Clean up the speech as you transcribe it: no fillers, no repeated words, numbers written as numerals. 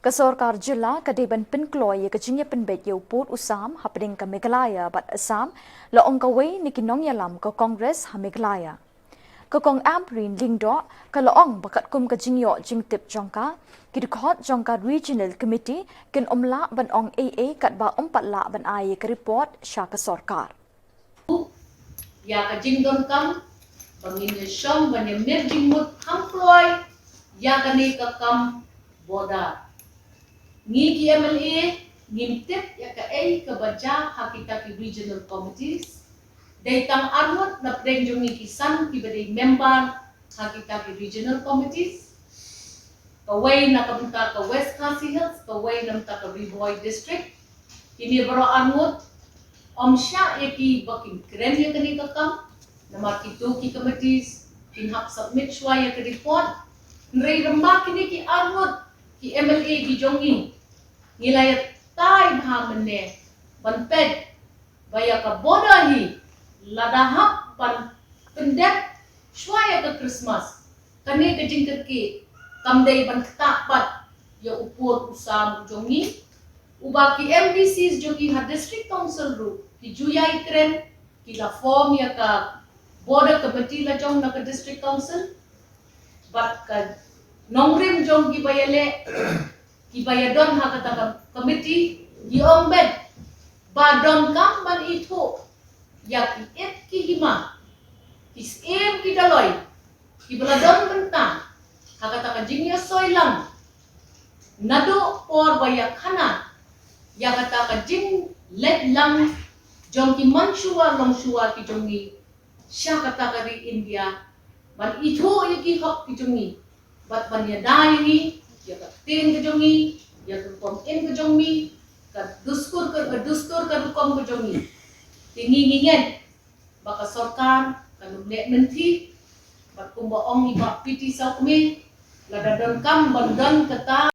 Kesorkar Jilla Kadiban Pinkloy Kajinya Penbet Port Usam happening ka Meghalaya but Assam la ongkaway ni kinong yalam ka Congress ha Meghalaya. Kakong Amprin Lingdo ka laong bakat kum ka jingyo jingtip jongka kidukot jongka Regional Committee kin umla ban ong AA kat ba la ban ay ka report siya ka sorkar. Ya ka jingdon kam bangin syong ban emerging mood hamploy ya kani ka kam boda ngi ki MLA ngimtip ya ka ay ka baja hakita ki regional committees daytang armot na prenjong ni kisan ki bade member hakita ki regional committees kaway na kabunta ka West Khasi Hills kaway namta ka Riboy district kini baro armot Omsya yaki baking keren ya kani kakam nama kitu ki committees kinhak submit shwa ya ke report nrei ramba kini ki armut ki MLA ki jongi ngilayat tai bha menne banped baya ka bodahi ladahap ban pendek shwa ya ke Christmas kani ke jingker ki kamdei ban ktapat ya upur usam jongi ubaki MDCs jogi ha district council ru ki juyai kren ki la form ya ka border committee la jong na ka district council but ka nongrim jong ki bayale ki bayadon ha ka committee ki ombed ba don kam ban itu ya ki et ki hima ki em ki daloy ki baladon bentang ha ka jingya soilang nado por bayak khana ya kata ka jing let lang jong ki manshua long shua ki jongi sya kata ka di India ban itho ki hok ki jongi bat ban ya dai ni ya ka tin ki jongi ya ka kom in ki jongi ka dustur ka kom ki jongi tingi ngingen baka sorkar ka lumne menti bat kumba ong iba piti sakme ladadon kam bandan kata